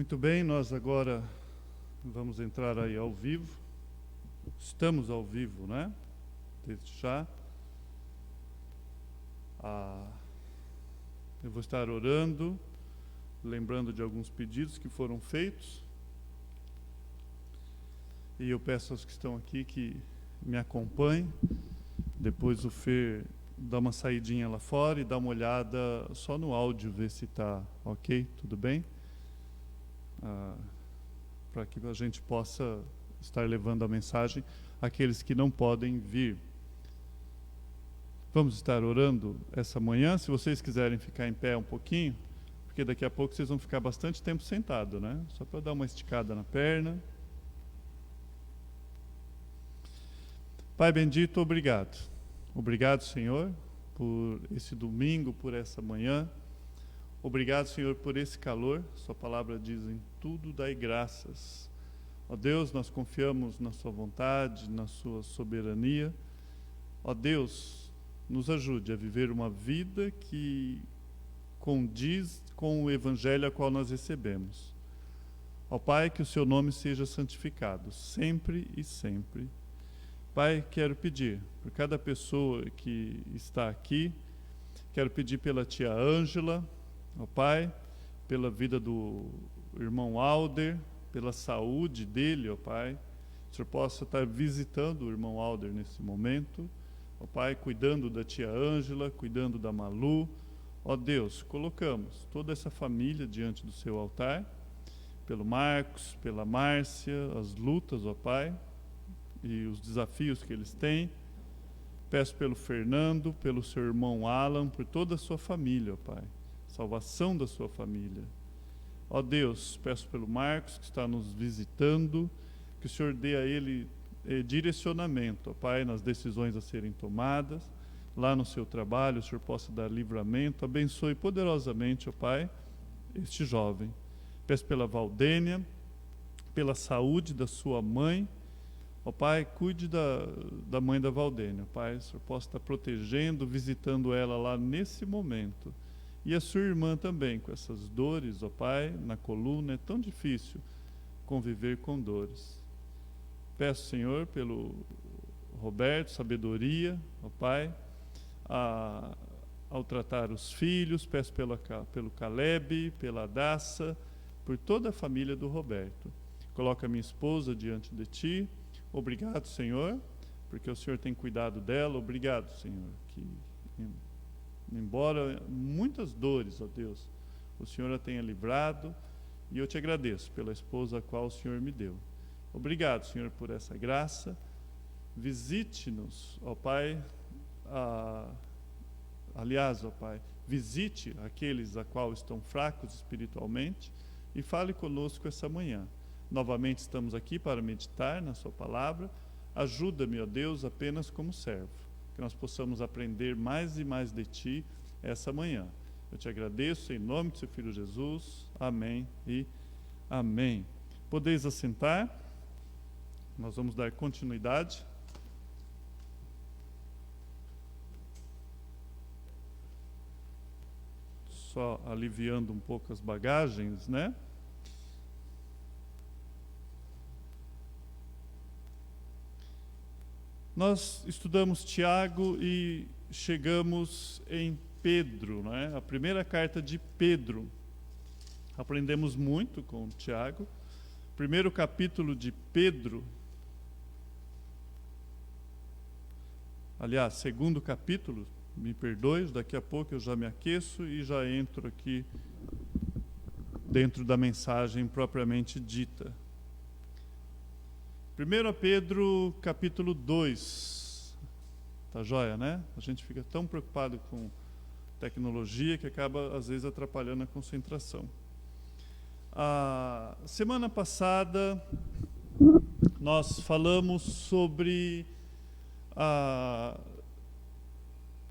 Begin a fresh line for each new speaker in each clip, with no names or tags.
Muito bem, nós agora vamos entrar aí ao vivo. Estamos ao vivo, né? Desde já. Eu vou estar orando, lembrando de alguns pedidos que foram feitos. E eu peço aos que estão aqui que me acompanhem. Depois o Fer dá uma saidinha lá fora e dá uma olhada só no áudio, ver se está ok, tudo bem? Para que a gente possa estar levando a mensagem àqueles que não podem vir. Vamos estar orando essa manhã. Se vocês quiserem ficar em pé um pouquinho, porque daqui a pouco vocês vão ficar bastante tempo sentado, né? Só para dar uma esticada na perna. Pai bendito, obrigado. Obrigado, Senhor, por esse domingo, por essa manhã. Obrigado, Senhor, por esse calor. Sua palavra diz: em tudo dai graças. Ó Deus, nós confiamos na Sua vontade, na Sua soberania. Ó Deus, nos ajude a viver uma vida que condiz com o Evangelho a qual nós recebemos. Ó Pai, que o Seu nome seja santificado, sempre e sempre. Pai, quero pedir por cada pessoa que está aqui, quero pedir pela tia Ângela, ó Pai, pela vida do irmão Alder, pela saúde dele, ó Pai. O Senhor possa estar visitando o irmão Alder nesse momento, ó Pai, cuidando da tia Ângela, cuidando da Malu. Ó Deus, colocamos toda essa família diante do seu altar, pelo Marcos, pela Márcia, as lutas, ó Pai, e os desafios que eles têm. Peço pelo Fernando, pelo seu irmão Alan, por toda a sua família, ó Pai. Salvação da sua família. Ó Deus, peço pelo Marcos, que está nos visitando, que o Senhor dê a ele direcionamento, ó Pai, nas decisões a serem tomadas, lá no seu trabalho, o Senhor possa dar livramento. Abençoe poderosamente, ó Pai, este jovem. Peço pela Valdênia, pela saúde da sua mãe. Ó Pai, cuide da mãe da Valdênia, ó Pai, o Senhor possa estar protegendo, visitando ela lá nesse momento. E a sua irmã também, com essas dores, ó Pai, na coluna, é tão difícil conviver com dores. Peço, Senhor, pelo Roberto, sabedoria, ó Pai, ao tratar os filhos. Peço pelo Caleb, pela Daça, por toda a família do Roberto. Coloca a minha esposa diante de Ti. Obrigado, Senhor, porque o Senhor tem cuidado dela. Obrigado, Senhor, que embora muitas dores, ó Deus, o Senhor a tenha livrado, e eu te agradeço pela esposa a qual o Senhor me deu. Obrigado, Senhor, por essa graça. Visite-nos, ó Pai, aliás, ó Pai, visite aqueles a qual estão fracos espiritualmente e fale conosco essa manhã. Novamente estamos aqui para meditar na Sua palavra. Ajuda-me, ó Deus, apenas como servo, que nós possamos aprender mais e mais de Ti essa manhã. Eu te agradeço em nome do Seu Filho Jesus. Amém e amém. Podeis assentar. Nós vamos dar continuidade. Só aliviando um pouco as bagagens, né? Nós estudamos Tiago e chegamos em Pedro, né? A primeira carta de Pedro. Aprendemos muito com Tiago. Primeiro capítulo de Pedro. Aliás, segundo capítulo, me perdoe, daqui a pouco eu já me aqueço e já entro aqui dentro da mensagem propriamente dita. 1 Pedro capítulo 2, tá joia, né? A gente fica tão preocupado com tecnologia que acaba às vezes atrapalhando a concentração. A semana passada nós falamos sobre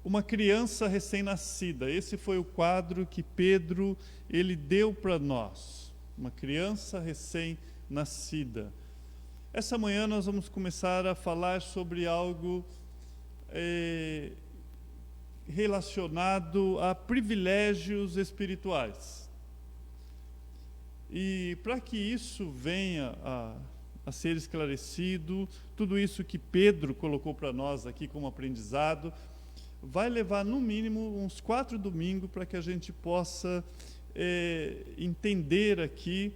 uma criança recém-nascida. Esse foi o quadro que Pedro ele deu para nós, uma criança recém-nascida. Essa manhã nós vamos começar a falar sobre algo relacionado a privilégios espirituais. E para que isso venha a ser esclarecido, tudo isso que Pedro colocou para nós aqui como aprendizado, vai levar no mínimo uns 4 domingos para que a gente possa entender aqui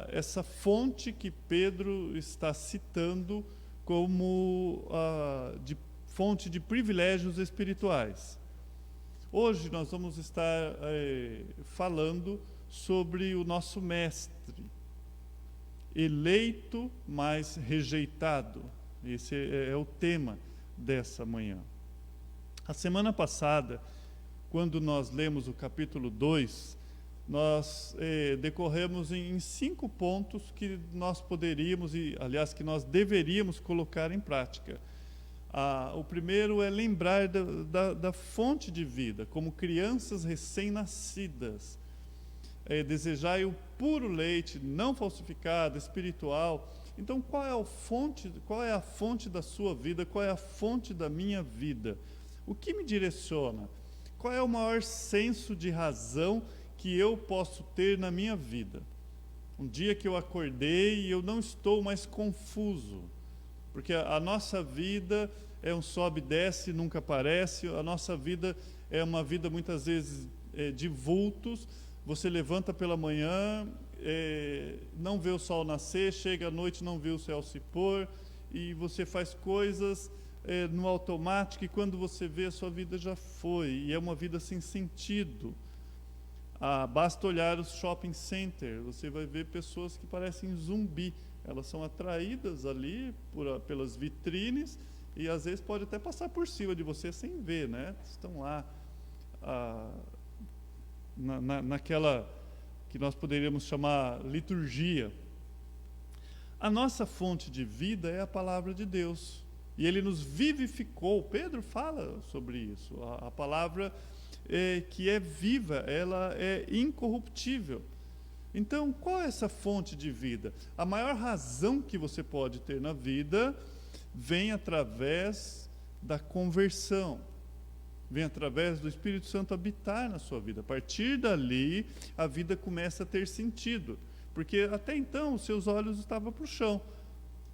essa fonte que Pedro está citando como de fonte de privilégios espirituais. Hoje nós vamos estar falando sobre o nosso mestre, eleito, mas rejeitado. Esse é o tema dessa manhã. A semana passada, quando nós lemos o capítulo 2, nós decorremos em 5 pontos que nós poderíamos, aliás, que nós deveríamos colocar em prática. O primeiro é lembrar da fonte de vida, como crianças recém-nascidas. Desejai o puro leite, não falsificado, espiritual. Então, qual é a fonte da sua vida? Qual é a fonte da minha vida? O que me direciona? Qual é o maior senso de razão que eu posso ter na minha vida? Um dia que eu acordei e eu não estou mais confuso, porque a nossa vida é um sobe e desce, nunca parece. A nossa vida é uma vida muitas vezes de vultos. Você levanta pela manhã, não vê o sol nascer, chega à noite, não vê o céu se pôr, e você faz coisas no automático, e quando você vê, a sua vida já foi, e é uma vida sem sentido. Basta olhar os shopping centers, você vai ver pessoas que parecem zumbi. Elas são atraídas ali pelas vitrines, e às vezes pode até passar por cima de você sem ver, né? Estão lá naquela que nós poderíamos chamar liturgia. A nossa fonte de vida é a palavra de Deus, e Ele nos vivificou. Pedro fala sobre isso. A palavra que é viva, ela é incorruptível. Então, qual é essa fonte de vida? A maior razão que você pode ter na vida vem através da conversão. Vem através do Espírito Santo habitar na sua vida. A partir dali, a vida começa a ter sentido. Porque até então, os seus olhos estavam para o chão.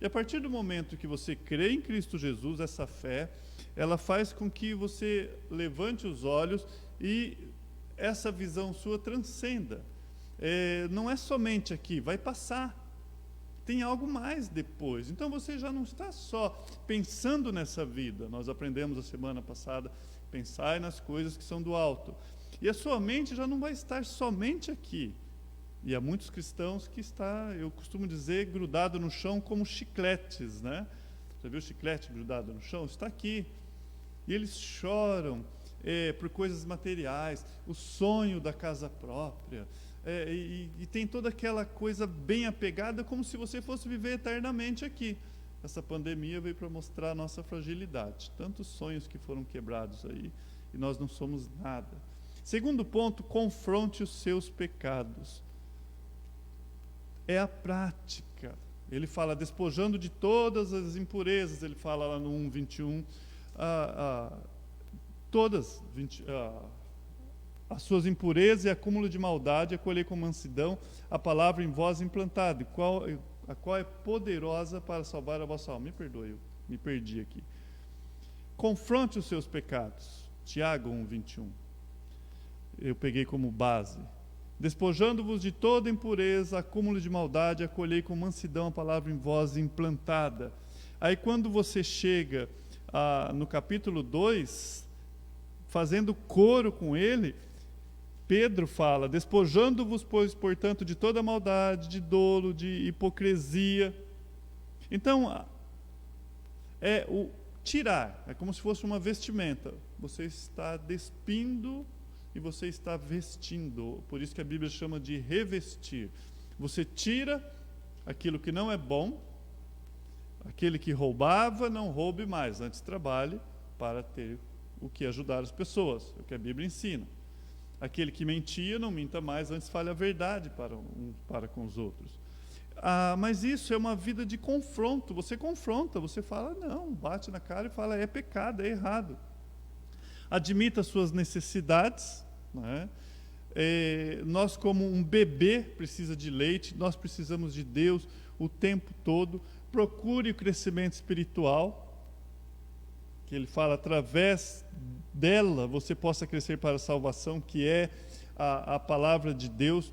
E a partir do momento que você crê em Cristo Jesus, essa fé, ela faz com que você levante os olhos e essa visão sua transcenda. Não é somente aqui, vai passar. Tem algo mais depois. Então você já não está só pensando nessa vida. Nós aprendemos a semana passada, pensai nas coisas que são do alto. E a sua mente já não vai estar somente aqui. E há muitos cristãos que eu costumo dizer, grudado no chão como chicletes, né? Já viu chiclete grudado no chão? Está aqui. E eles choram por coisas materiais, o sonho da casa própria, e tem toda aquela coisa bem apegada, como se você fosse viver eternamente aqui. Essa pandemia veio para mostrar a nossa fragilidade. Tantos sonhos que foram quebrados aí, e nós não somos nada. Segundo ponto, confronte os seus pecados. É a prática. Ele fala, despojando de todas as impurezas, ele fala lá no 1:21, as suas impurezas e acúmulo de maldade, acolher com mansidão a palavra em vós implantada, a qual é poderosa para salvar a vossa alma. Me perdoe, eu me perdi aqui. Confronte os seus pecados. Tiago 1:21. Eu peguei como base. Despojando-vos de toda impureza, acúmulo de maldade, acolhei com mansidão a palavra em vós implantada. Aí quando você chega no capítulo 2, fazendo coro com ele, Pedro fala, despojando-vos, pois, portanto, de toda maldade, de dolo, de hipocrisia. Então, o tirar, é como se fosse uma vestimenta. Você está despindo e você está vestindo. Por isso que a Bíblia chama de revestir. Você tira aquilo que não é bom, aquele que roubava, não roube mais, antes trabalhe para ter o que ajudar as pessoas, é o que a Bíblia ensina. Aquele que mentia, não minta mais, antes fale a verdade para com os outros. Mas isso é uma vida de confronto. Você confronta, você fala, não, bate na cara e fala, é pecado, é errado. Admita as suas necessidades, né? Nós, como um bebê, precisa de leite, nós precisamos de Deus o tempo todo. Procure o crescimento espiritual, que ele fala, através dela você possa crescer para a salvação, que é a palavra de Deus.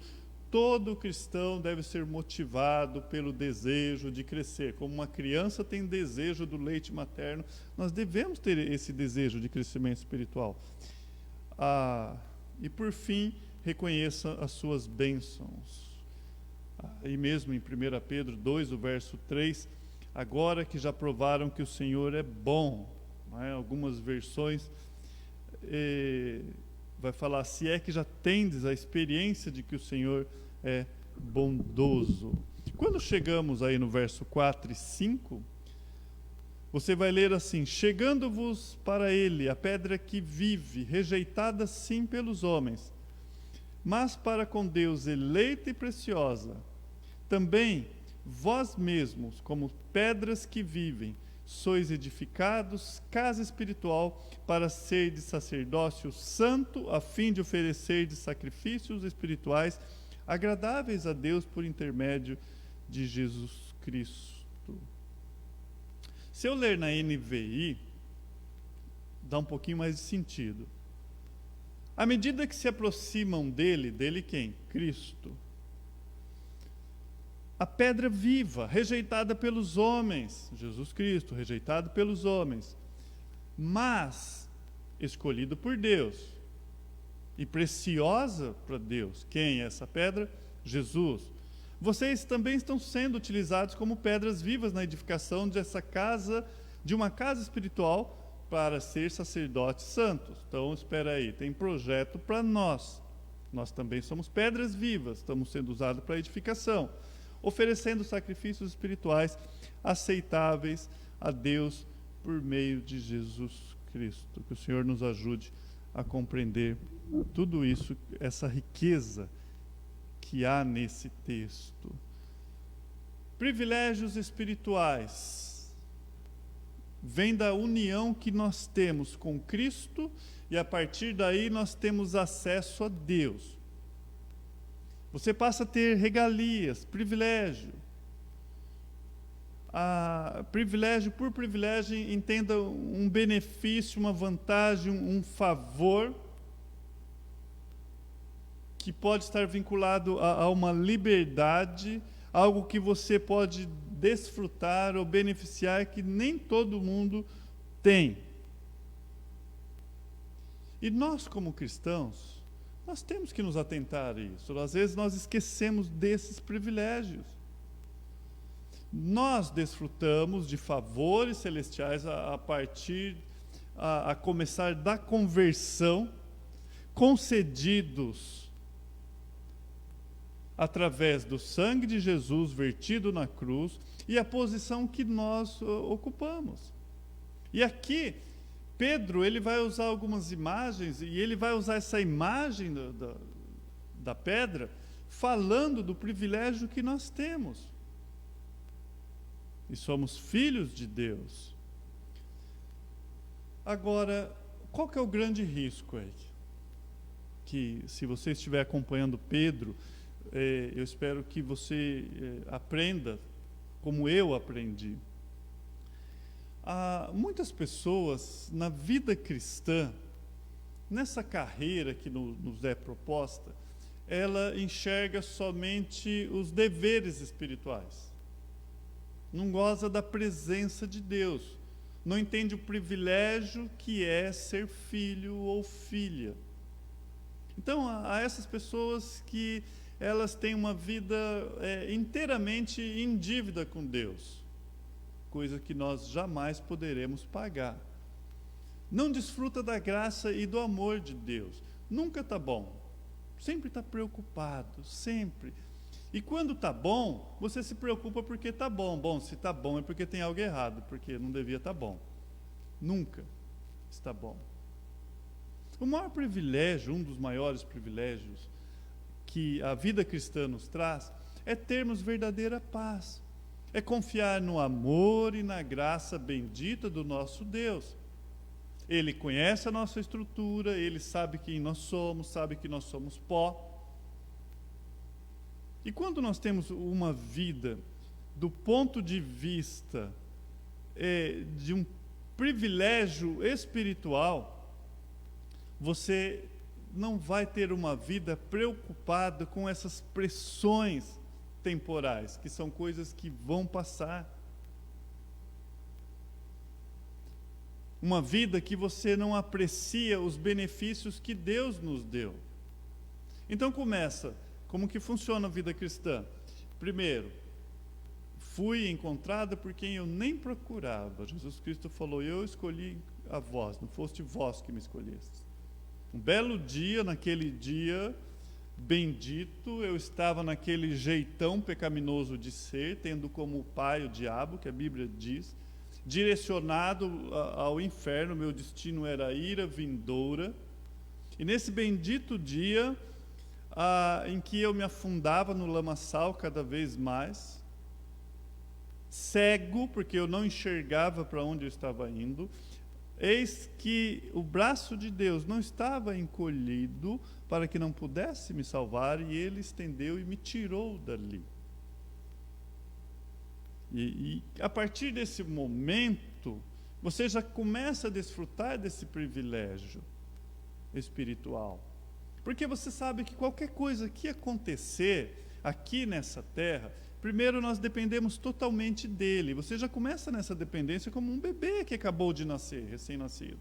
Todo cristão deve ser motivado pelo desejo de crescer. Como uma criança tem desejo do leite materno, nós devemos ter esse desejo de crescimento espiritual. E por fim, reconheça as suas bênçãos. E mesmo em 1 Pedro 2, o verso 3, agora que já provaram que o Senhor é bom, não é? Algumas versões vai falar, se é que já tendes a experiência de que o Senhor é bondoso. Quando chegamos aí no verso 4 e 5, você vai ler assim: chegando-vos para ele a pedra que vive, rejeitada sim pelos homens, mas para com Deus eleita e preciosa. Também vós mesmos, como pedras que vivem, sois edificados, casa espiritual, para ser de sacerdócio santo, a fim de oferecer de sacrifícios espirituais agradáveis a Deus por intermédio de Jesus Cristo. Se eu ler na NVI, dá um pouquinho mais de sentido. À medida que se aproximam dele quem? Cristo. A pedra viva, rejeitada pelos homens, Jesus Cristo, rejeitado pelos homens, mas escolhido por Deus e preciosa para Deus. Quem é essa pedra? Jesus. Vocês também estão sendo utilizados como pedras vivas na edificação dessa casa, de uma casa espiritual, para ser sacerdotes santos. Então, espera aí, tem projeto para nós. Nós também somos pedras vivas, estamos sendo usados para edificação, oferecendo sacrifícios espirituais aceitáveis a Deus por meio de Jesus Cristo. Que o Senhor nos ajude a compreender tudo isso, essa riqueza que há nesse texto. Privilégios espirituais vem da união que nós temos com Cristo, e a partir daí nós temos acesso a Deus. Você passa a ter regalias, privilégio. Privilégio por privilégio, entenda um benefício, uma vantagem, um favor, que pode estar vinculado a uma liberdade, algo que você pode desfrutar ou beneficiar, que nem todo mundo tem. E nós, como cristãos, nós temos que nos atentar a isso. Às vezes nós esquecemos desses privilégios. Nós desfrutamos de favores celestiais a começar da conversão, concedidos através do sangue de Jesus vertido na cruz e a posição que nós ocupamos. E aqui, Pedro, ele vai usar algumas imagens, e ele vai usar essa imagem da pedra, falando do privilégio que nós temos. E somos filhos de Deus. Agora, qual que é o grande risco aí? Que, se você estiver acompanhando Pedro, eu espero que você aprenda como eu aprendi. Muitas pessoas na vida cristã, nessa carreira que nos é proposta, ela enxerga somente os deveres espirituais. Não goza da presença de Deus. Não entende o privilégio que é ser filho ou filha. Então, há essas pessoas que elas têm uma vida inteiramente em dívida com Deus, coisa que nós jamais poderemos pagar. Não desfruta da graça e do amor de Deus. Nunca está bom. Sempre está preocupado, sempre. E quando está bom, você se preocupa porque está bom. Bom, se está bom é porque tem algo errado, porque não devia estar bom. Nunca está bom. O maior privilégio, um dos maiores privilégios que a vida cristã nos traz, é termos verdadeira paz. É confiar no amor e na graça bendita do nosso Deus. Ele conhece a nossa estrutura, Ele sabe quem nós somos, sabe que nós somos pó. E quando nós temos uma vida do ponto de vista de um privilégio espiritual, você não vai ter uma vida preocupada com essas pressões temporais, que são coisas que vão passar. Uma vida que você não aprecia os benefícios que Deus nos deu. Então começa, como que funciona a vida cristã? Primeiro, fui encontrada por quem eu nem procurava. Jesus Cristo falou, eu escolhi a vós, não foste vós que me escolheste. Um belo dia, naquele dia bendito, eu estava naquele jeitão pecaminoso de ser, tendo como pai o diabo, que a Bíblia diz, direcionado ao inferno, meu destino era a ira vindoura. E nesse bendito dia, em que eu me afundava no lamaçal cada vez mais, cego, porque eu não enxergava para onde eu estava indo, eis que o braço de Deus não estava encolhido para que não pudesse me salvar, e Ele estendeu e me tirou dali. E a partir desse momento, você já começa a desfrutar desse privilégio espiritual. Porque você sabe que qualquer coisa que acontecer aqui nessa terra, primeiro nós dependemos totalmente dele. Você já começa nessa dependência como um bebê que acabou de nascer, recém-nascido.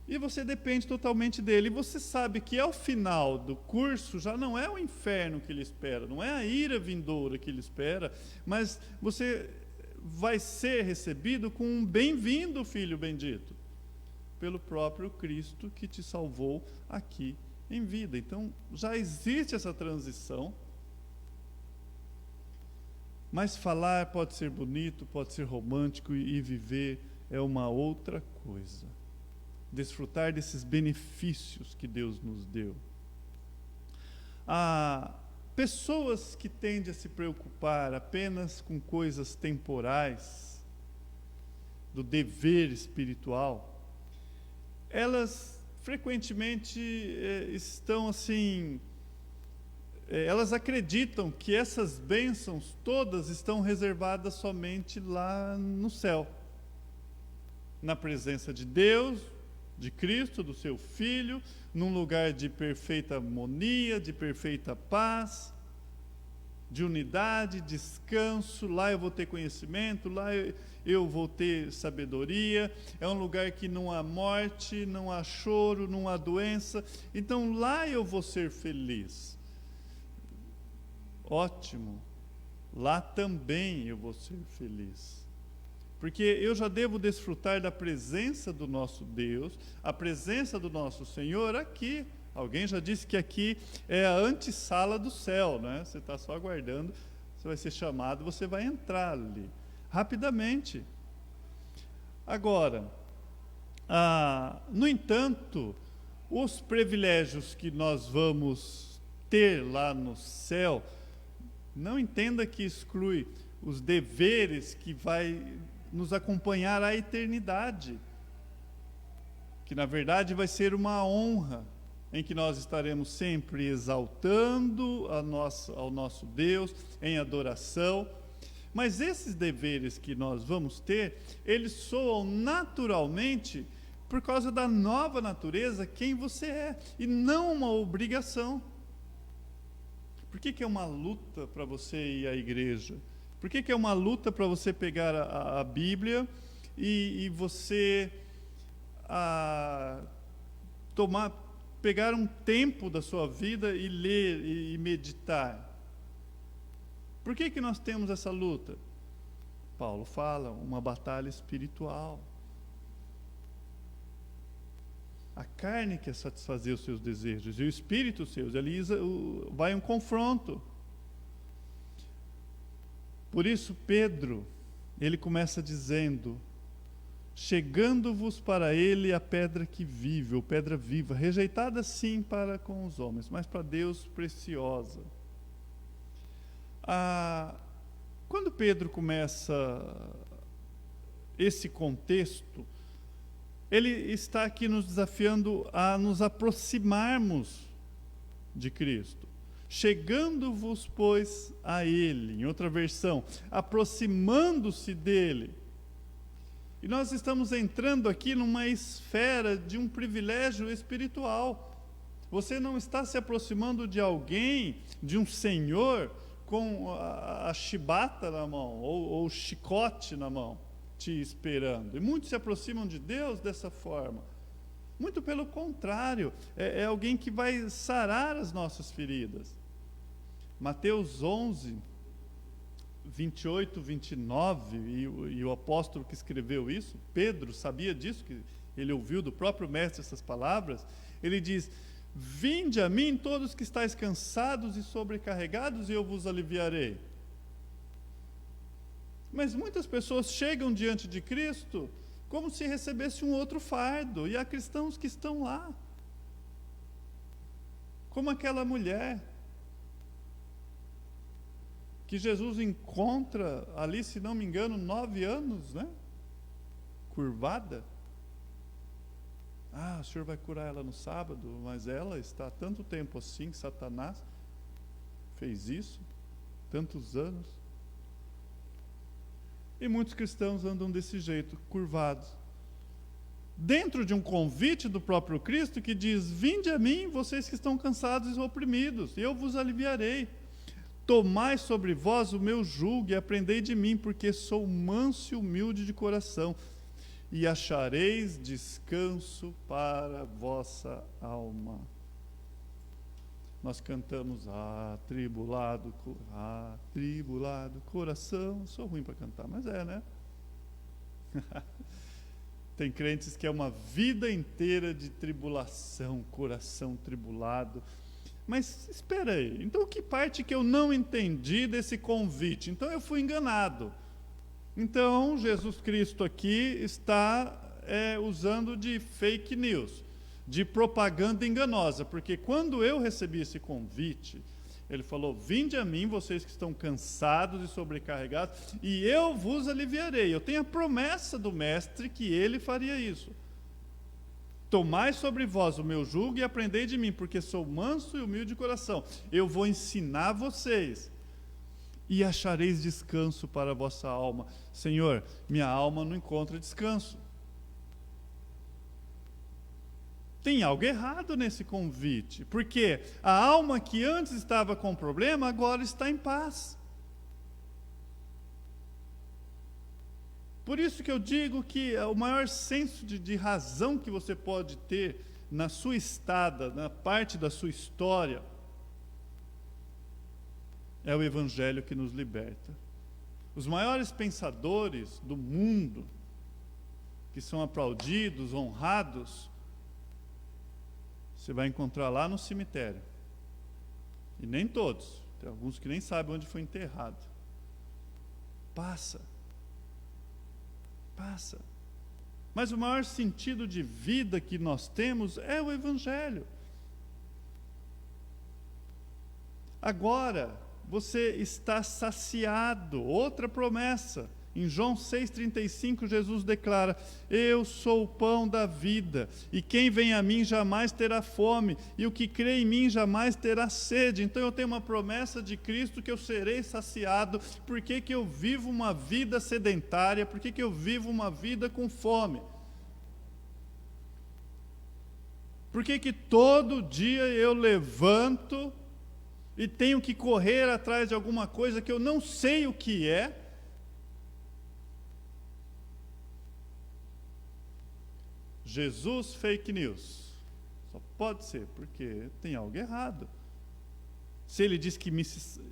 E você depende totalmente dele. E você sabe que ao final do curso já não é o inferno que lhe espera, não é a ira vindoura que lhe espera, mas você vai ser recebido com um bem-vindo, filho bendito, pelo próprio Cristo que te salvou aqui em vida. Então já existe essa transição. Mas falar pode ser bonito, pode ser romântico, e viver é uma outra coisa. Desfrutar desses benefícios que Deus nos deu. Pessoas que tendem a se preocupar apenas com coisas temporais, do dever espiritual, elas frequentemente estão assim, elas acreditam que essas bênçãos todas estão reservadas somente lá no céu, na presença de Deus, de Cristo, do seu Filho, num lugar de perfeita harmonia, de perfeita paz, de unidade, descanso. Lá eu vou ter conhecimento, lá eu vou ter sabedoria. É um lugar que não há morte, não há choro, não há doença. Então lá eu vou ser feliz. Ótimo, lá também eu vou ser feliz. Porque eu já devo desfrutar da presença do nosso Deus, a presença do nosso Senhor aqui. Alguém já disse que aqui é a antessala do céu, né? Você está só aguardando, você vai ser chamado, você vai entrar ali, rapidamente. Agora, no entanto, os privilégios que nós vamos ter lá no céu, não entenda que exclui os deveres que vai nos acompanhar à eternidade, que na verdade vai ser uma honra, em que nós estaremos sempre exaltando ao nosso Deus em adoração. Mas esses deveres que nós vamos ter, eles soam naturalmente por causa da nova natureza, quem você é, e não uma obrigação. Por que é uma luta para você ir à igreja? Por que é uma luta para você pegar a Bíblia e você pegar um tempo da sua vida e ler e meditar? Por que nós temos essa luta? Paulo fala, uma batalha espiritual. A carne quer satisfazer os seus desejos, e o espírito seus, ali vai um confronto. Por isso Pedro, ele começa dizendo, chegando-vos para ele a pedra que vive, ou pedra viva, rejeitada sim para com os homens, mas para Deus preciosa. Quando Pedro começa esse contexto, ele está aqui nos desafiando a nos aproximarmos de Cristo. Chegando-vos, pois, a Ele. Em outra versão, aproximando-se dEle. E nós estamos entrando aqui numa esfera de um privilégio espiritual. Você não está se aproximando de alguém, de um senhor, com a chibata na mão, ou o chicote na mão, te esperando. E muitos se aproximam de Deus dessa forma. Muito pelo contrário, é alguém que vai sarar as nossas feridas. Mateus 11, 28, 29, e o apóstolo que escreveu isso, Pedro, sabia disso, que ele ouviu do próprio mestre essas palavras. Ele diz: vinde a mim todos que estáis cansados e sobrecarregados, e eu vos aliviarei. Mas muitas pessoas chegam diante de Cristo como se recebesse um outro fardo, e há cristãos que estão lá, como aquela mulher que Jesus encontra ali, se não me engano, 9 anos, né? Curvada. O senhor vai curar ela no sábado, mas ela está há tanto tempo assim, que Satanás fez isso, tantos anos. E muitos cristãos andam desse jeito, curvados. Dentro de um convite do próprio Cristo que diz: vinde a mim, vocês que estão cansados e oprimidos, e eu vos aliviarei. Tomai sobre vós o meu jugo e aprendei de mim, porque sou manso e humilde de coração, e achareis descanso para a vossa alma. Nós cantamos: atribulado coração. Sou ruim para cantar, mas né? Tem crentes que é uma vida inteira de tribulação, coração tribulado. Mas espera aí, então que parte que eu não entendi desse convite? Então eu fui enganado. Então Jesus Cristo aqui está usando de fake news, de propaganda enganosa, porque quando eu recebi esse convite, ele falou: vinde a mim, vocês que estão cansados e sobrecarregados, e eu vos aliviarei. Eu tenho a promessa do mestre que ele faria isso. Tomai sobre vós o meu jugo e aprendei de mim, porque sou manso e humilde de coração. Eu vou ensinar vocês, e achareis descanso para a vossa alma. Senhor, minha alma não encontra descanso. Tem algo errado nesse convite, porque a alma que antes estava com problema, agora está em paz. Por isso que eu digo que o maior senso de razão que você pode ter na sua estada, na parte da sua história, é o Evangelho que nos liberta. Os maiores pensadores do mundo, que são aplaudidos, honrados, você vai encontrar lá no cemitério. E nem todos, tem alguns que nem sabem onde foi enterrado. Passa. Mas o maior sentido de vida que nós temos é o Evangelho. Agora, você está saciado. Outra promessa. Em João 6,35, Jesus declara: eu sou o pão da vida, e quem vem a mim jamais terá fome, e o que crê em mim jamais terá sede. Então eu tenho uma promessa de Cristo que eu serei saciado. Por que eu vivo uma vida sedentária? Por que eu vivo uma vida com fome? Por que todo dia eu levanto e tenho que correr atrás de alguma coisa que eu não sei o que é? Jesus fake news. Só pode ser, porque tem algo errado. Se ele diz que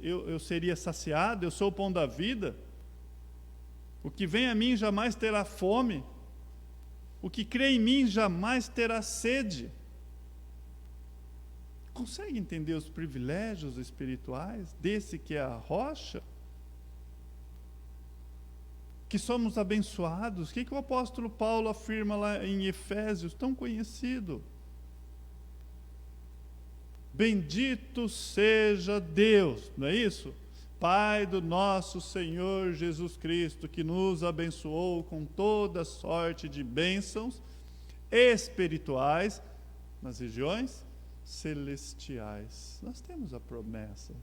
eu seria saciado, eu sou o pão da vida, o que vem a mim jamais terá fome, o que crê em mim jamais terá sede. Consegue entender os privilégios espirituais desse que é a rocha? Que somos abençoados. O que o apóstolo Paulo afirma lá em Efésios, tão conhecido? Bendito seja Deus, não é isso? Pai do nosso Senhor Jesus Cristo, que nos abençoou com toda sorte de bênçãos espirituais nas regiões celestiais. Nós temos a promessa.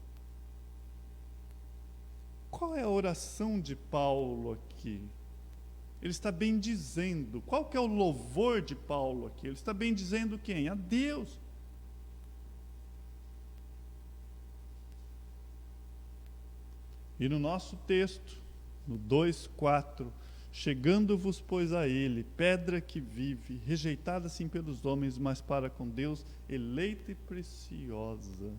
Qual é a oração de Paulo aqui? Ele está bendizendo. Qual que é o louvor de Paulo aqui? Ele está bendizendo quem? A Deus. E no nosso texto, no 2:4, chegando-vos, pois, a ele, pedra que vive, rejeitada assim pelos homens, mas para com Deus, eleita e preciosa.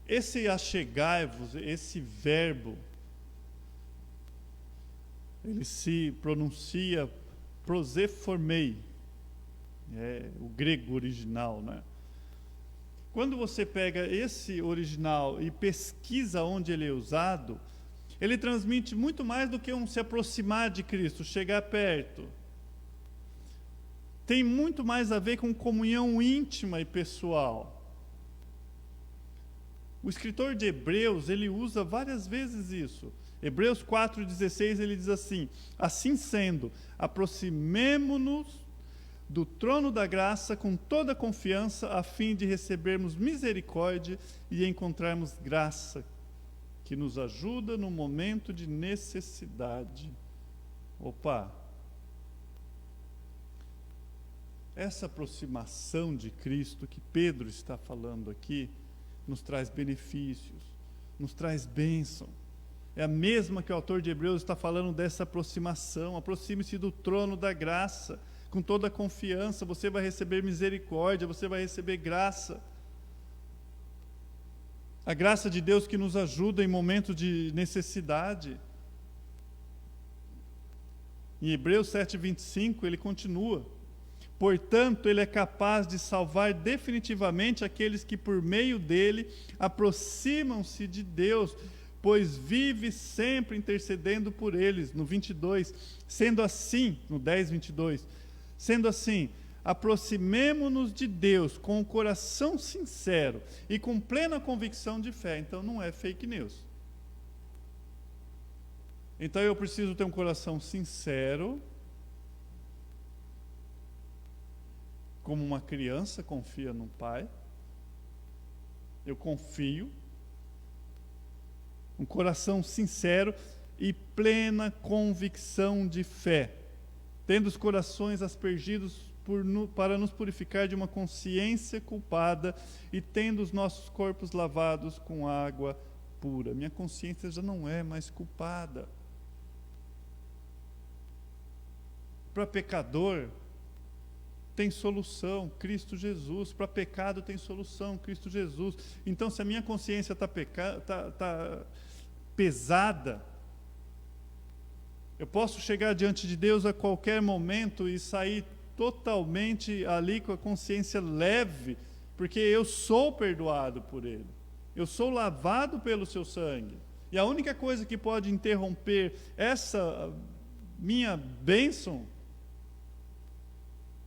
Esse achegai-vos, esse verbo, ele se pronuncia proseformei, é o grego original, né? Quando você pega esse original e pesquisa onde ele é usado, ele transmite muito mais do que um se aproximar de Cristo, chegar perto. Tem muito mais a ver com comunhão íntima e pessoal. O escritor de Hebreus, ele usa várias vezes isso. Hebreus 4,16, ele diz assim: assim sendo, aproximemo-nos do trono da graça com toda confiança, a fim de recebermos misericórdia e encontrarmos graça, que nos ajuda no momento de necessidade. Opa! Essa aproximação de Cristo que Pedro está falando aqui, nos traz benefícios, nos traz bênção. É a mesma que o autor de Hebreus está falando dessa aproximação. Aproxime-se do trono da graça, com toda a confiança, você vai receber misericórdia, você vai receber graça. A graça de Deus que nos ajuda em momentos de necessidade. Em Hebreus 7,25, ele continua: portanto, ele é capaz de salvar definitivamente aqueles que por meio dele aproximam-se de Deus, pois vive sempre intercedendo por eles. No 22, sendo assim, no 10:22, sendo assim, aproximemo-nos de Deus com o coração sincero e com plena convicção de fé. Então não é fake news. Então eu preciso ter um coração sincero, como uma criança confia no pai. Eu confio. Um coração sincero e plena convicção de fé, tendo os corações aspergidos para nos purificar de uma consciência culpada e tendo os nossos corpos lavados com água pura. Minha consciência já não é mais culpada. Para pecador, tem solução, Cristo Jesus. Para pecado tem solução, Cristo Jesus. Então, se a minha consciência está pesada, eu posso chegar diante de Deus a qualquer momento e sair totalmente ali com a consciência leve, porque eu sou perdoado por Ele. Eu sou lavado pelo seu sangue. E a única coisa que pode interromper essa minha bênção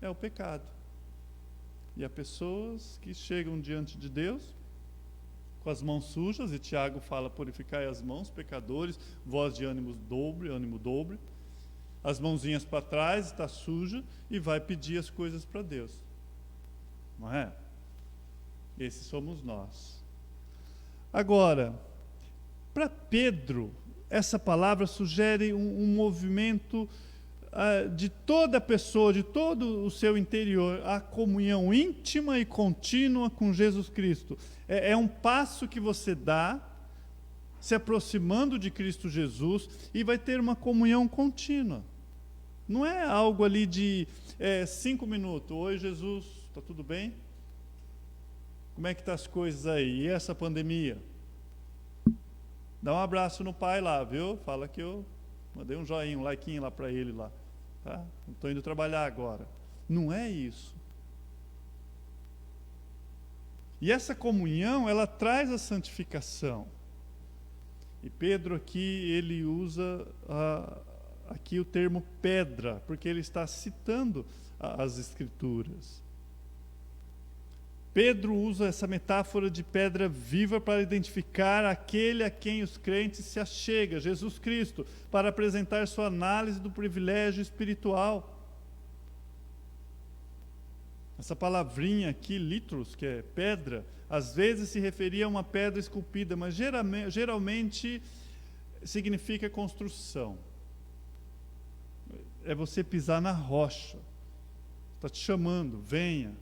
é o pecado. E há pessoas que chegam diante de Deus com as mãos sujas, e Tiago fala: purificai as mãos, pecadores, voz de ânimo dobre, as mãozinhas para trás, está suja, e vai pedir as coisas para Deus. Não é? Esses somos nós. Agora, para Pedro, essa palavra sugere um movimento de toda a pessoa, de todo o seu interior, a comunhão íntima e contínua com Jesus Cristo. É um passo que você dá, se aproximando de Cristo Jesus, e vai ter uma comunhão contínua. Não é algo ali de 5 minutos. Oi, Jesus, está tudo bem? Como é que estão as coisas aí? E essa pandemia? Dá um abraço no pai lá, viu? Fala que eu mandei um joinha, um likeinho lá para ele lá. Tá? Estou indo trabalhar agora. Não é isso. E essa comunhão, ela traz a santificação. E Pedro aqui, ele usa aqui o termo pedra, porque ele está citando as Escrituras. Pedro usa essa metáfora de pedra viva para identificar aquele a quem os crentes se achegam, Jesus Cristo, para apresentar sua análise do privilégio espiritual. Essa palavrinha aqui, litros, que é pedra, às vezes se referia a uma pedra esculpida, mas geralmente significa construção. É você pisar na rocha. Está te chamando, venha,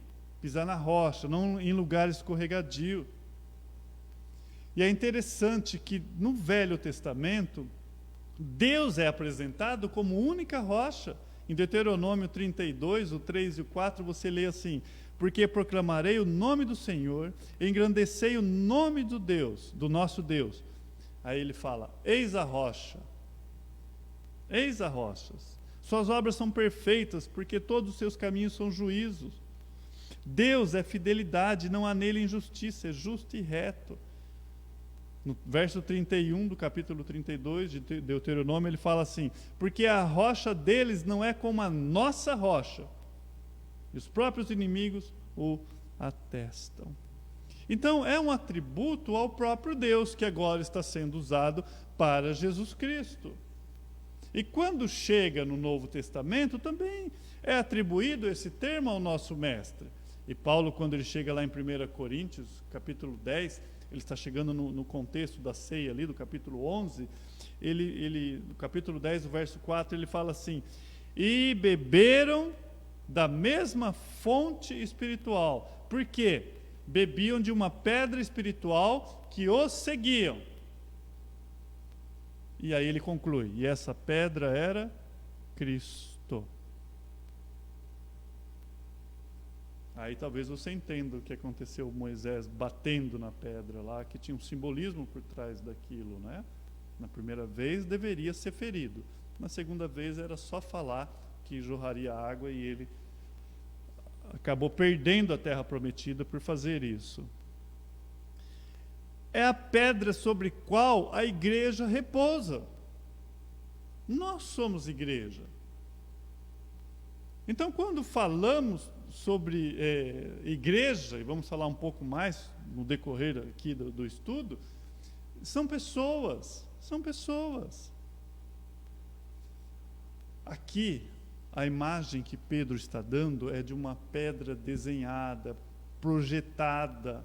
pisar na rocha, não em lugar escorregadio. E é interessante que no Velho Testamento, Deus é apresentado como única rocha. Em Deuteronômio 32, o 3 e o 4, você lê assim: porque proclamarei o nome do Senhor, engrandecei o nome do Deus, do nosso Deus. Aí ele fala: eis a rocha, eis as rochas, suas obras são perfeitas, porque todos os seus caminhos são juízos. Deus é fidelidade, não há nele injustiça, é justo e reto. No verso 31 do capítulo 32 de Deuteronômio, ele fala assim: porque a rocha deles não é como a nossa rocha, e os próprios inimigos o atestam. Então, é um atributo ao próprio Deus, que agora está sendo usado para Jesus Cristo. E quando chega no Novo Testamento, também é atribuído esse termo ao nosso mestre. E Paulo, quando ele chega lá em 1 Coríntios, capítulo 10, ele está chegando no contexto da ceia ali, do capítulo 11, no capítulo 10, o verso 4, ele fala assim: e beberam da mesma fonte espiritual. Por quê? Bebiam de uma pedra espiritual que os seguiam. E aí ele conclui: e essa pedra era Cristo. Aí talvez você entenda o que aconteceu, Moisés batendo na pedra lá, que tinha um simbolismo por trás daquilo, né? Na primeira vez deveria ser ferido, na segunda vez era só falar que jorraria água, e ele acabou perdendo a terra prometida por fazer isso. É a pedra sobre qual a igreja repousa. Nós somos igreja. Então, quando falamos sobre igreja, e vamos falar um pouco mais no decorrer aqui do estudo, são pessoas. Aqui, a imagem que Pedro está dando é de uma pedra desenhada, projetada,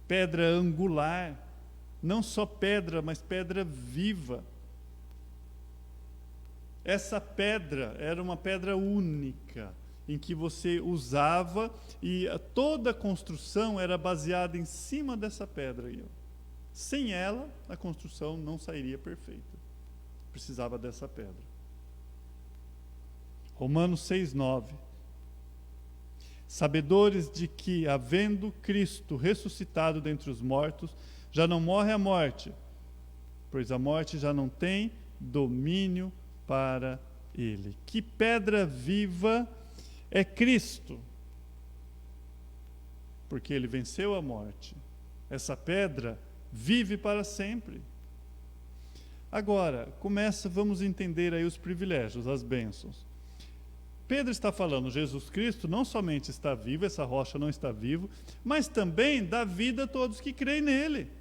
pedra angular, não só pedra, mas pedra viva. Essa pedra era uma pedra única, em que você usava, e toda a construção era baseada em cima dessa pedra aí. Sem ela, a construção não sairia perfeita. Precisava dessa pedra. Romanos 6:9. Sabedores de que, havendo Cristo ressuscitado dentre os mortos, já não morre a morte, pois a morte já não tem domínio para ele. Que pedra viva é Cristo, porque ele venceu a morte. Essa pedra vive para sempre. Agora, vamos entender aí os privilégios, as bênçãos. Pedro está falando, Jesus Cristo não somente está vivo, essa rocha não está vivo, mas também dá vida a todos que creem nele.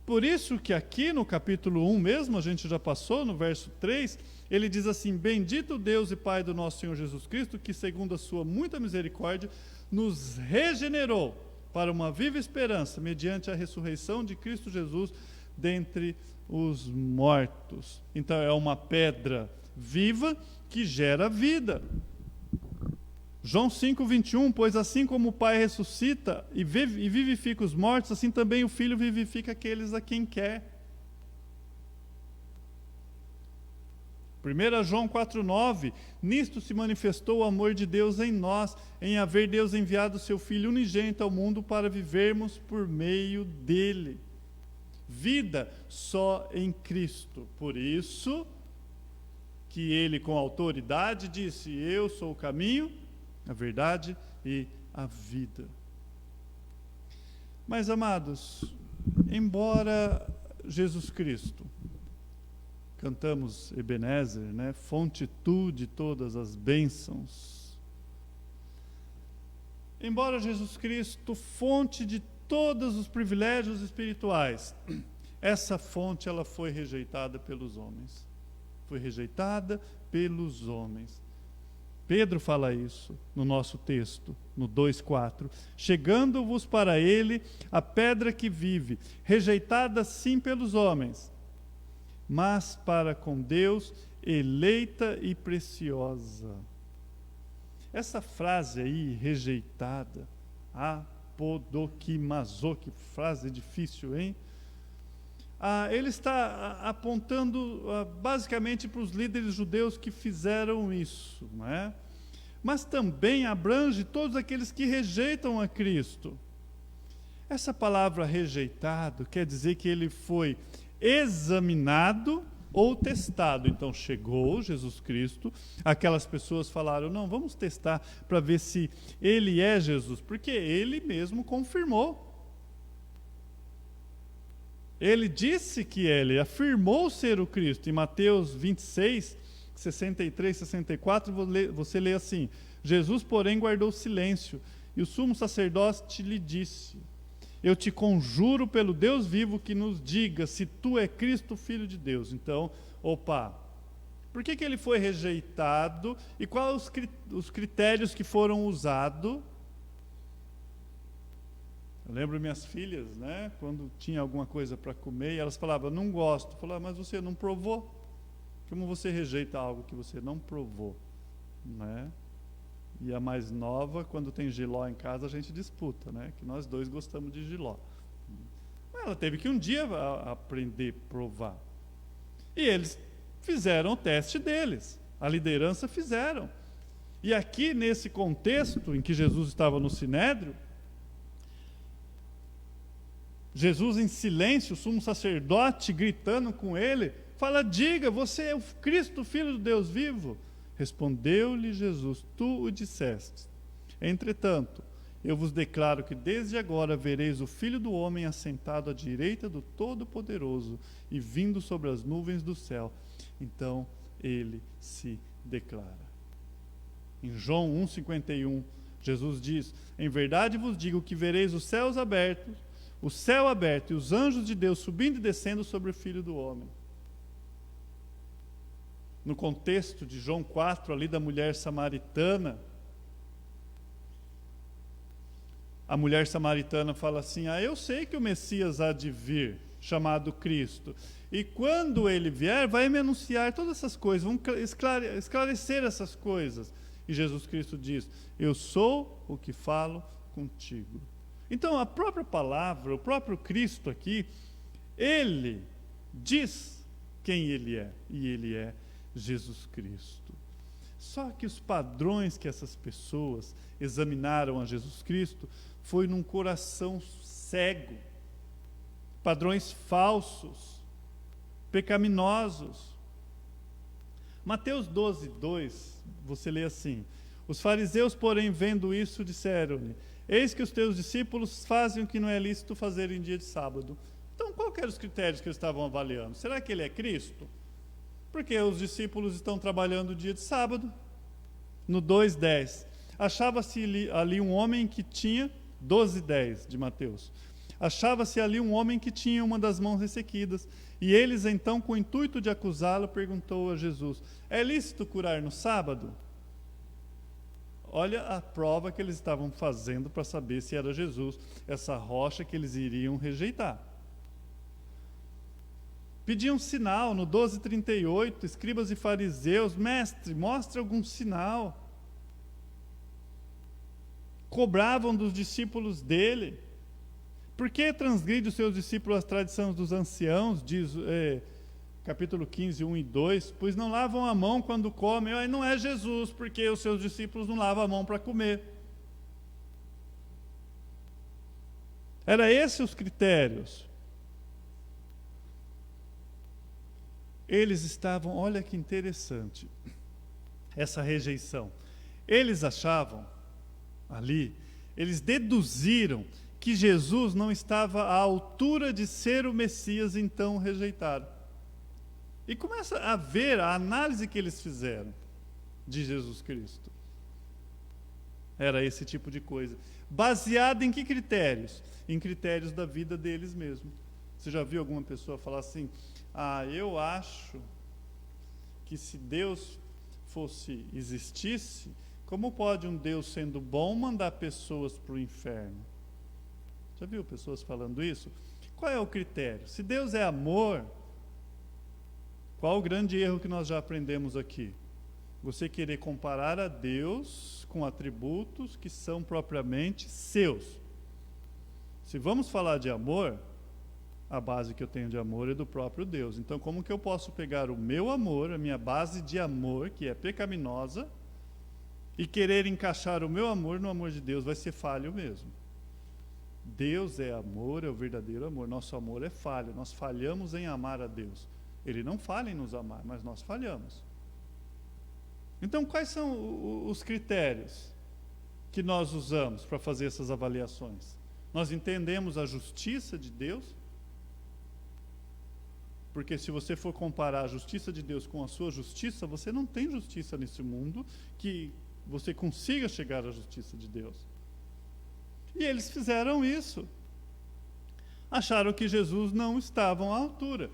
Por isso que aqui no capítulo 1 mesmo, a gente já passou, no verso 3, ele diz assim: bendito Deus e Pai do nosso Senhor Jesus Cristo, que segundo a sua muita misericórdia, nos regenerou para uma viva esperança, mediante a ressurreição de Cristo Jesus dentre os mortos. Então é uma pedra viva que gera vida. João 5:21, pois assim como o Pai ressuscita e vivifica os mortos, assim também o Filho vivifica aqueles a quem quer. 1 João 4:9, nisto se manifestou o amor de Deus em nós, em haver Deus enviado o seu Filho unigênito ao mundo para vivermos por meio dele. Vida só em Cristo. Por isso que ele com autoridade disse: eu sou o caminho, a verdade e a vida. Mas, amados, embora Jesus Cristo, cantamos Ebenezer, né? Fonte tu de todas as bênçãos. Embora Jesus Cristo, fonte de todos os privilégios espirituais, essa fonte ela foi rejeitada pelos homens. foi rejeitada pelos homens. Pedro fala isso no nosso texto, no 2:4. Chegando-vos para ele a pedra que vive, rejeitada sim pelos homens, mas para com Deus eleita e preciosa. Essa frase aí, rejeitada, apodokimazo, que frase difícil, hein? Ele está apontando basicamente para os líderes judeus que fizeram isso, não é? Mas também abrange todos aqueles que rejeitam a Cristo. Essa palavra rejeitado quer dizer que ele foi examinado ou testado. Então chegou Jesus Cristo, aquelas pessoas falaram, não, vamos testar para ver se ele é Jesus, porque ele mesmo confirmou. Ele disse que ele afirmou ser o Cristo. Em Mateus 26, 63, 64, você lê assim: Jesus, porém, guardou silêncio, e o sumo sacerdote lhe disse: eu te conjuro pelo Deus vivo que nos diga se tu é Cristo, Filho de Deus. Então, por que ele foi rejeitado e quais os critérios que foram usados? Eu lembro minhas filhas, né, quando tinha alguma coisa para comer, e elas falavam, não gosto. Eu falava, mas você não provou. Como você rejeita algo que você não provou? Né? E a mais nova, quando tem jiló em casa, a gente disputa, né, que nós dois gostamos de jiló. Mas ela teve que um dia aprender a provar. E eles fizeram o teste deles. A liderança fizeram. E aqui, nesse contexto em que Jesus estava no Sinédrio, Jesus em silêncio, o sumo sacerdote gritando com ele, fala, diga, você é o Cristo, Filho do Deus vivo? Respondeu-lhe Jesus, tu o disseste. Entretanto, eu vos declaro que desde agora vereis o Filho do Homem assentado à direita do Todo-Poderoso e vindo sobre as nuvens do céu. Então ele se declara. Em João 1,51, Jesus diz, em verdade vos digo que vereis os céus abertos, o céu aberto e os anjos de Deus subindo e descendo sobre o Filho do Homem. No contexto de João 4, ali da mulher samaritana, a mulher samaritana fala assim, eu sei que o Messias há de vir, chamado Cristo, e quando ele vier, vai me anunciar todas essas coisas, vão esclarecer essas coisas. E Jesus Cristo diz, eu sou o que falo contigo. Então, a própria palavra, o próprio Cristo aqui, ele diz quem ele é, e ele é Jesus Cristo. Só que os padrões que essas pessoas examinaram a Jesus Cristo foi num coração cego, padrões falsos, pecaminosos. Mateus 12:2, você lê assim, os fariseus, porém, vendo isso, disseram-lhe, eis que os teus discípulos fazem o que não é lícito fazer em dia de sábado. Então, qual eram os critérios que eles estavam avaliando? Será que ele é Cristo? Porque os discípulos estão trabalhando o dia de sábado. No 2:10, achava-se ali um homem que tinha, 12:10 de Mateus, achava-se ali um homem que tinha uma das mãos ressequidas. E eles, então, com o intuito de acusá-lo, perguntou a Jesus, é lícito curar no sábado? Olha a prova que eles estavam fazendo para saber se era Jesus, essa rocha que eles iriam rejeitar. Pediam um sinal, no 12:38, escribas e fariseus, mestre, mostre algum sinal. Cobravam dos discípulos dele. Por que transgride os seus discípulos as tradições dos anciãos, diz capítulo 15, 1 e 2, pois não lavam a mão quando comem. Aí não é Jesus, porque os seus discípulos não lavam a mão para comer. Era esses os critérios. Eles estavam, olha que interessante, essa rejeição. Eles achavam, ali, eles deduziram que Jesus não estava à altura de ser o Messias, então rejeitaram. E começa a ver a análise que eles fizeram de Jesus Cristo. Era esse tipo de coisa. Baseado em que critérios? Em critérios da vida deles mesmos. Você já viu alguma pessoa falar assim, eu acho que se Deus existisse, como pode um Deus sendo bom mandar pessoas para o inferno? Já viu pessoas falando isso? Qual é o critério? Se Deus é amor, qual o grande erro que nós já aprendemos aqui? Você querer comparar a Deus com atributos que são propriamente seus. Se vamos falar de amor, a base que eu tenho de amor é do próprio Deus. Então, como que eu posso pegar o meu amor, a minha base de amor, que é pecaminosa, e querer encaixar o meu amor no amor de Deus? Vai ser falho mesmo. Deus é amor, é o verdadeiro amor. Nosso amor é falha. Nós falhamos em amar a Deus. Ele não falha em nos amar, mas nós falhamos. Então, quais são os critérios que nós usamos para fazer essas avaliações? Nós entendemos a justiça de Deus? Porque se você for comparar a justiça de Deus com a sua justiça, você não tem justiça nesse mundo que você consiga chegar à justiça de Deus. E eles fizeram isso. Acharam que Jesus não estava à altura.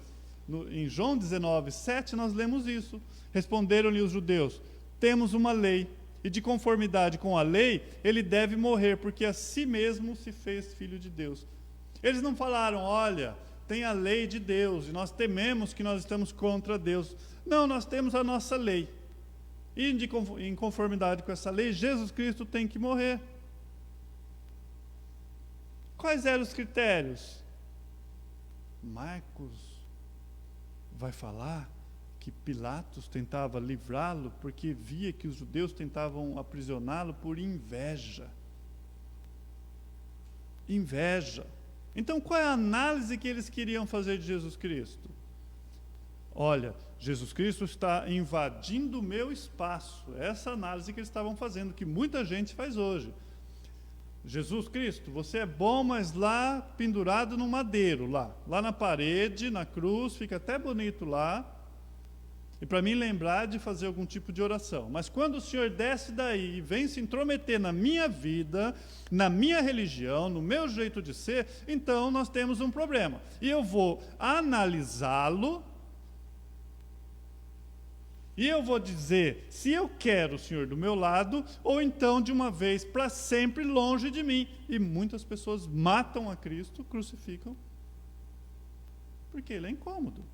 Em João 19:7 nós lemos isso. Responderam-lhe os judeus: temos uma lei, e de conformidade com a lei, ele deve morrer, porque a si mesmo se fez filho de Deus. Eles não falaram: olha, tem a lei de Deus, e nós tememos que nós estamos contra Deus. Não, nós temos a nossa lei. E em conformidade com essa lei, Jesus Cristo tem que morrer. Quais eram os critérios? Marcos vai falar que Pilatos tentava livrá-lo porque via que os judeus tentavam aprisioná-lo por inveja. Inveja. Então, qual é a análise que eles queriam fazer de Jesus Cristo? Olha, Jesus Cristo está invadindo o meu espaço. Essa análise que eles estavam fazendo, que muita gente faz hoje. Jesus Cristo, você é bom, mas lá pendurado no madeiro, lá na parede, na cruz, fica até bonito lá. E para mim lembrar de fazer algum tipo de oração. Mas quando o Senhor desce daí e vem se intrometer na minha vida, na minha religião, no meu jeito de ser, então nós temos um problema. E eu vou analisá-lo, e eu vou dizer se eu quero o Senhor do meu lado, ou então de uma vez para sempre longe de mim. E muitas pessoas matam a Cristo, crucificam, porque ele é incômodo.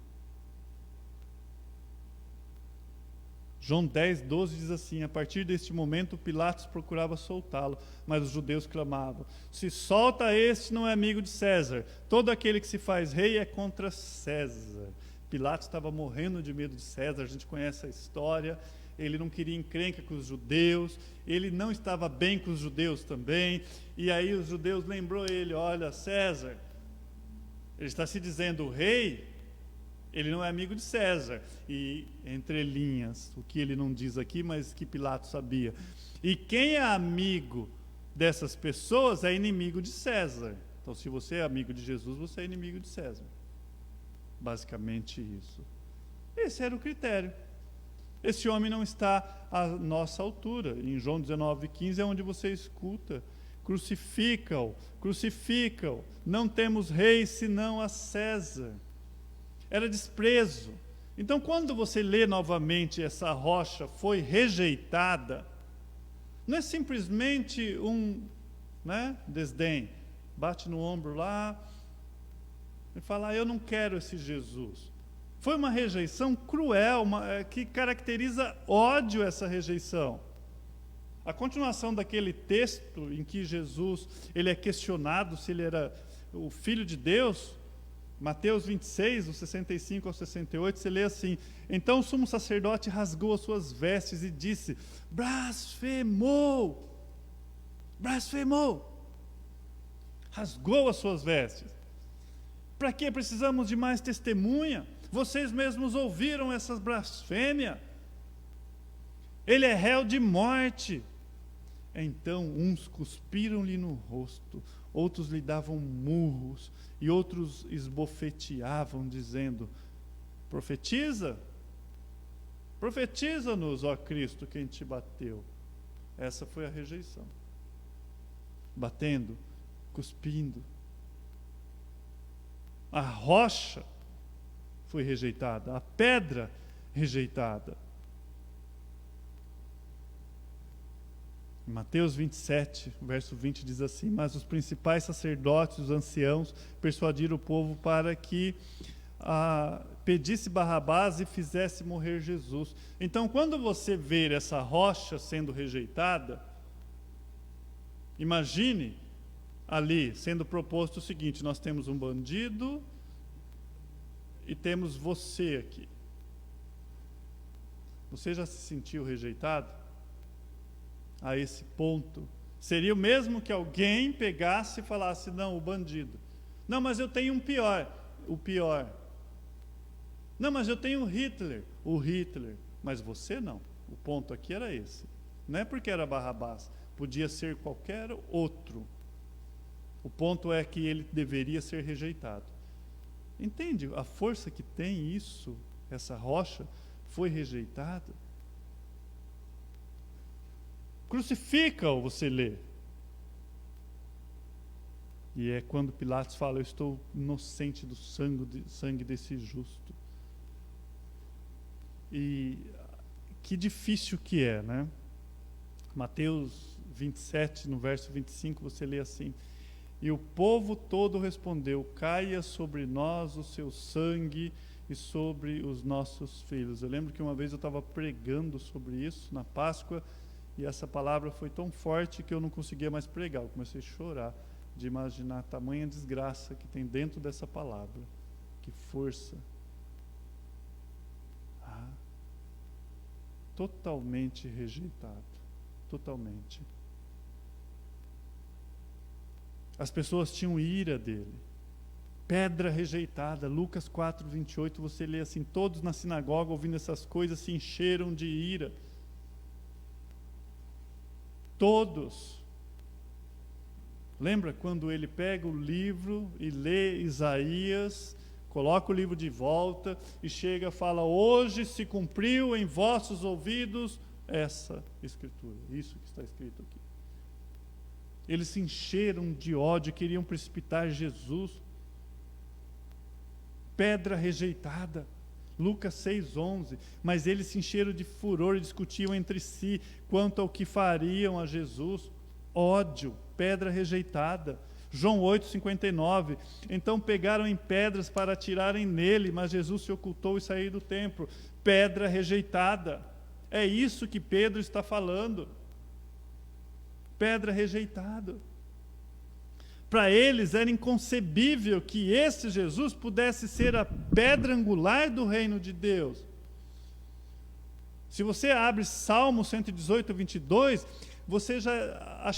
João 10:12 diz assim: a partir deste momento Pilatos procurava soltá-lo, mas os judeus clamavam: se solta este, não é amigo de César. Todo aquele que se faz rei é contra César. Pilatos estava morrendo de medo de César, a gente conhece a história. Ele não queria encrenca com os judeus, ele não estava bem com os judeus também. E aí os judeus lembrou ele: olha, César, ele está se dizendo rei, ele não é amigo de César. E, entre linhas, o que ele não diz aqui, mas que Pilatos sabia. E quem é amigo dessas pessoas é inimigo de César. Então, se você é amigo de Jesus, você é inimigo de César. Basicamente isso. Esse era o critério. Esse homem não está à nossa altura. Em João 19:15 é onde você escuta: crucifica-o, crucifica-o. Não temos rei senão a César. Era desprezo. Então, quando você lê novamente essa rocha foi rejeitada, não é simplesmente um desdém. Bate no ombro lá e fala: eu não quero esse Jesus. Foi uma rejeição cruel, que caracteriza ódio, essa rejeição. A continuação daquele texto em que Jesus ele é questionado se ele era o Filho de Deus, Mateus 26, do 65 ao 68, você lê assim: então o sumo sacerdote rasgou as suas vestes e disse: blasfemou! Blasfemou! Rasgou as suas vestes. Para que precisamos de mais testemunha? Vocês mesmos ouviram essas blasfêmias. Ele é réu de morte. Então uns cuspiram-lhe no rosto, outros lhe davam murros, e outros esbofeteavam, dizendo: profetiza, profetiza-nos, ó Cristo, quem te bateu. Essa foi a rejeição. Batendo, cuspindo. A rocha foi rejeitada, a pedra rejeitada. Em Mateus 27, verso 20 diz assim: mas os principais sacerdotes, os anciãos, persuadiram o povo para que pedisse Barrabás e fizesse morrer Jesus. Então, quando você ver essa rocha sendo rejeitada, imagine ali sendo proposto o seguinte: nós temos um bandido e temos você aqui. Você já se sentiu rejeitado? A esse ponto? Seria o mesmo que alguém pegasse e falasse: não, o bandido. Não, mas eu tenho um pior. O pior. Não, mas eu tenho o Hitler. O Hitler. Mas você não. O ponto aqui era esse. Não é porque era Barrabás. Podia ser qualquer outro. O ponto é que ele deveria ser rejeitado. Entende a força que tem isso? Essa rocha foi rejeitada. Crucifica-o, você lê. E é quando Pilatos fala: eu estou inocente do sangue desse justo. E que difícil que é, né? Mateus 27, no verso 25, você lê assim: e o povo todo respondeu: caia sobre nós o seu sangue e sobre os nossos filhos. Eu lembro que uma vez eu estava pregando sobre isso na Páscoa, e essa palavra foi tão forte que eu não conseguia mais pregar. Eu comecei a chorar de imaginar a tamanha desgraça que tem dentro dessa palavra. Que força. Totalmente rejeitado. Totalmente. As pessoas tinham ira dele. Pedra rejeitada. Lucas 4, 28, você lê assim: todos na sinagoga, ouvindo essas coisas, se encheram de ira. Todos. Lembra quando ele pega o livro e lê Isaías, coloca o livro de volta e chega e fala: hoje se cumpriu em vossos ouvidos essa escritura, isso que está escrito aqui. Eles se encheram de ódio, queriam precipitar Jesus. Pedra rejeitada. Lucas 6:11, mas eles se encheram de furor e discutiam entre si quanto ao que fariam a Jesus. Ódio, pedra rejeitada. João 8:59, então pegaram em pedras para atirarem nele, mas Jesus se ocultou e saiu do templo. Pedra rejeitada. É isso que Pedro está falando. Pedra rejeitada. Para eles era inconcebível que esse Jesus pudesse ser a pedra angular do reino de Deus. Se você abre Salmo 118, 22,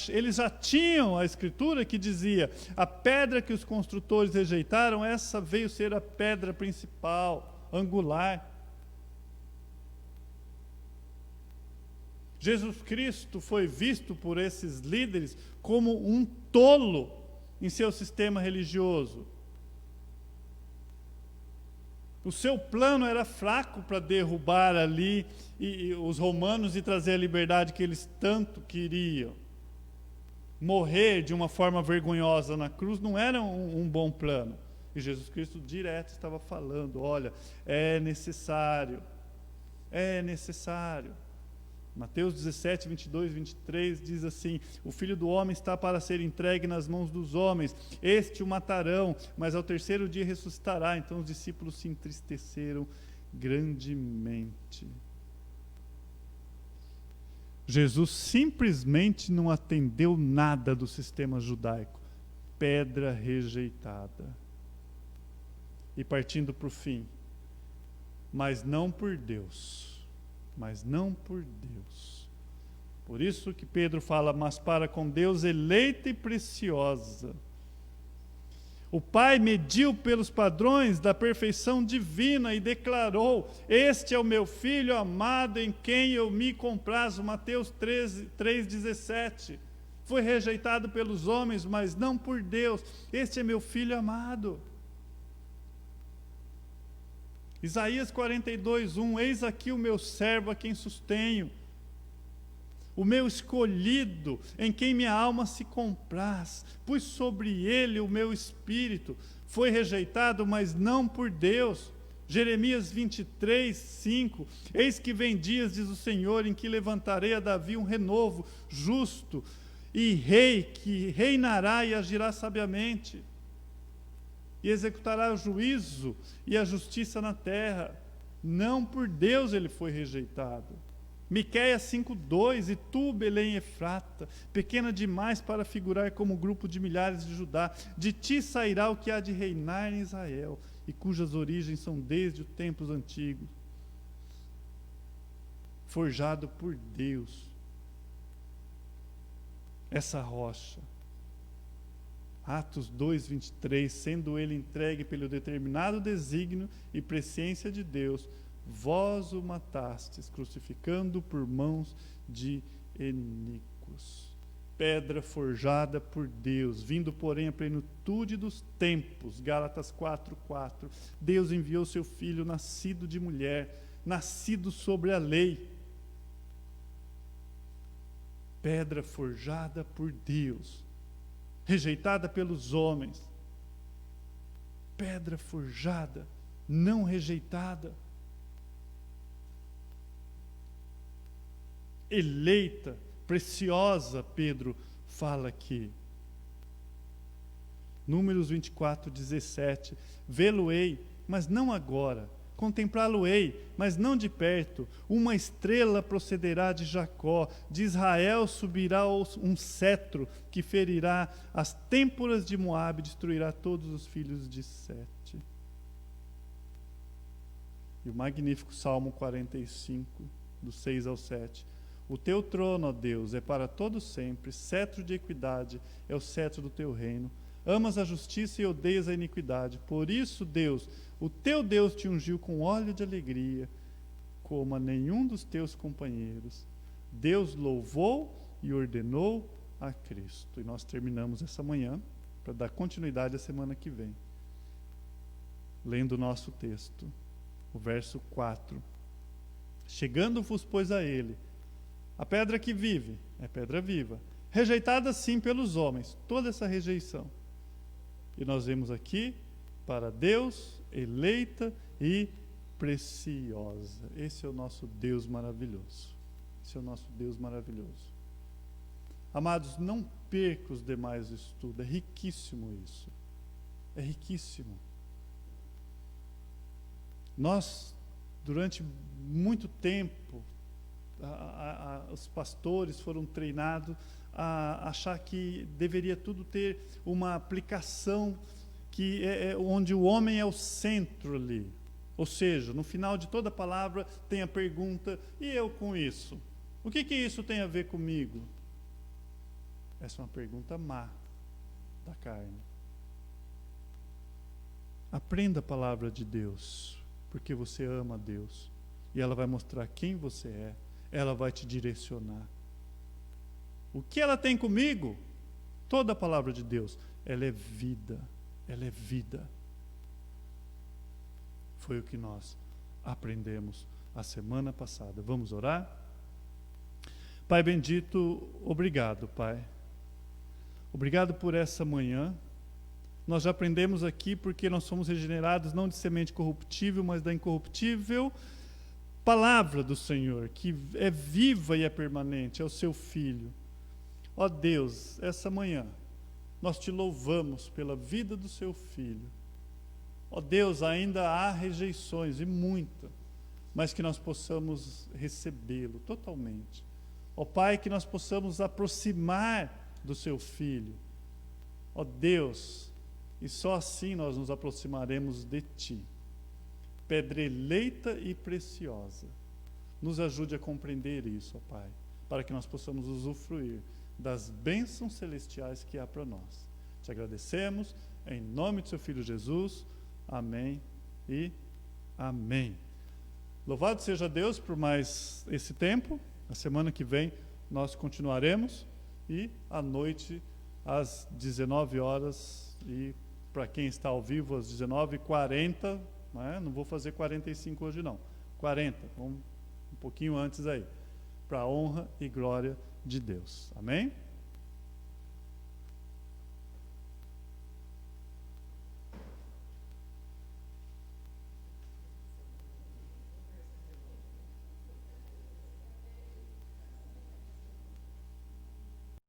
eles já tinham a escritura que dizia: a pedra que os construtores rejeitaram, essa veio ser a pedra principal, angular. Jesus Cristo foi visto por esses líderes como um tolo em seu sistema religioso. O seu plano era fraco para derrubar ali os romanos e trazer a liberdade que eles tanto queriam. Morrer de uma forma vergonhosa na cruz não era um bom plano. E Jesus Cristo direto estava falando: olha, é necessário. Mateus 17, 22, 23 diz assim: o Filho do Homem está para ser entregue nas mãos dos homens, este o matarão, mas ao terceiro dia ressuscitará. Então os discípulos se entristeceram grandemente. Jesus simplesmente não atendeu nada do sistema judaico. Pedra rejeitada. E partindo para o fim, mas não por Deus. Mas não por Deus. Por isso que Pedro fala: mas para com Deus eleita e preciosa. O Pai mediu pelos padrões da perfeição divina e declarou: este é o meu Filho amado em quem eu me comprazo. Mateus 3,17. Foi rejeitado pelos homens, mas não por Deus. Este é meu Filho amado. Isaías 42:1, eis aqui o meu servo a quem sustenho, o meu escolhido, em quem minha alma se compraz, pus sobre ele o meu espírito. Foi rejeitado, mas não por Deus. Jeremias 23, 5, eis que vem dias, diz o Senhor, em que levantarei a Davi um renovo justo, e rei que reinará e agirá sabiamente, e executará o juízo e a justiça na terra. Não por Deus ele foi rejeitado. Miqueias 5:2, e tu, Belém Efrata, pequena demais para figurar como grupo de milhares de Judá, de ti sairá o que há de reinar em Israel, e cujas origens são desde os tempos antigos, forjado por Deus, essa rocha. Atos 2:23, sendo ele entregue pelo determinado desígnio e presciência de Deus, vós o matastes, crucificando por mãos de iníquos. Pedra forjada por Deus, vindo porém à plenitude dos tempos. Gálatas 4:4. Deus enviou seu Filho, nascido de mulher, nascido sobre a lei. Pedra forjada por Deus, rejeitada pelos homens. Pedra forjada, não rejeitada. Eleita, preciosa, Pedro fala aqui. Números 24:17. Vê-lo-ei, mas não agora. Contemplá-lo-ei, mas não de perto. Uma estrela procederá de Jacó, de Israel subirá um cetro que ferirá as têmporas de Moabe e destruirá todos os filhos de Sete. E o magnífico Salmo 45, do 6 ao 7. O teu trono, ó Deus, é para todo sempre, cetro de equidade é o cetro do teu reino. Amas a justiça e odeias a iniquidade. Por isso, Deus, o teu Deus te ungiu com óleo de alegria, como a nenhum dos teus companheiros. Deus louvou e ordenou a Cristo. E nós terminamos essa manhã, para dar continuidade à semana que vem, lendo o nosso texto, o verso 4. Chegando-vos, pois, a ele, a pedra que vive, é pedra viva, rejeitada sim pelos homens, toda essa rejeição. E nós vemos aqui, para Deus, eleita e preciosa. Esse é o nosso Deus maravilhoso. Esse é o nosso Deus maravilhoso. Amados, não perca os demais estudos, é riquíssimo isso. É riquíssimo. Nós, durante muito tempo, os pastores foram treinados a achar que deveria tudo ter uma aplicação que onde o homem é o centro ali. Ou seja, no final de toda palavra tem a pergunta, e eu com isso? O que isso tem a ver comigo? Essa é uma pergunta má da carne. Aprenda a palavra de Deus, porque você ama a Deus, e ela vai mostrar quem você é, ela vai te direcionar. O que ela tem comigo? Toda a palavra de Deus, ela é vida, ela é vida. Foi o que nós aprendemos a semana passada. Vamos orar? Pai bendito, obrigado, Pai. Obrigado por essa manhã. Nós já aprendemos aqui porque nós somos regenerados não de semente corruptível, mas da incorruptível palavra do Senhor, que é viva e é permanente, é o seu Filho. Ó Deus, essa manhã nós te louvamos pela vida do seu Filho. Ó Deus, ainda há rejeições, e muita, mas que nós possamos recebê-lo totalmente. Ó Pai, que nós possamos aproximar do seu Filho. Ó Deus, e só assim nós nos aproximaremos de Ti. Pedra eleita e preciosa. Nos ajude a compreender isso, ó Pai, para que nós possamos usufruir das bênçãos celestiais que há para nós. Te agradecemos, em nome de seu Filho Jesus. Amém e amém. Louvado seja Deus por mais esse tempo. Na semana que vem nós continuaremos, e à noite às 19 horas, e para quem está ao vivo às 19h40, não vou fazer 45 hoje não, 40, vamos um pouquinho antes aí, para a honra e glória de Deus. Amém?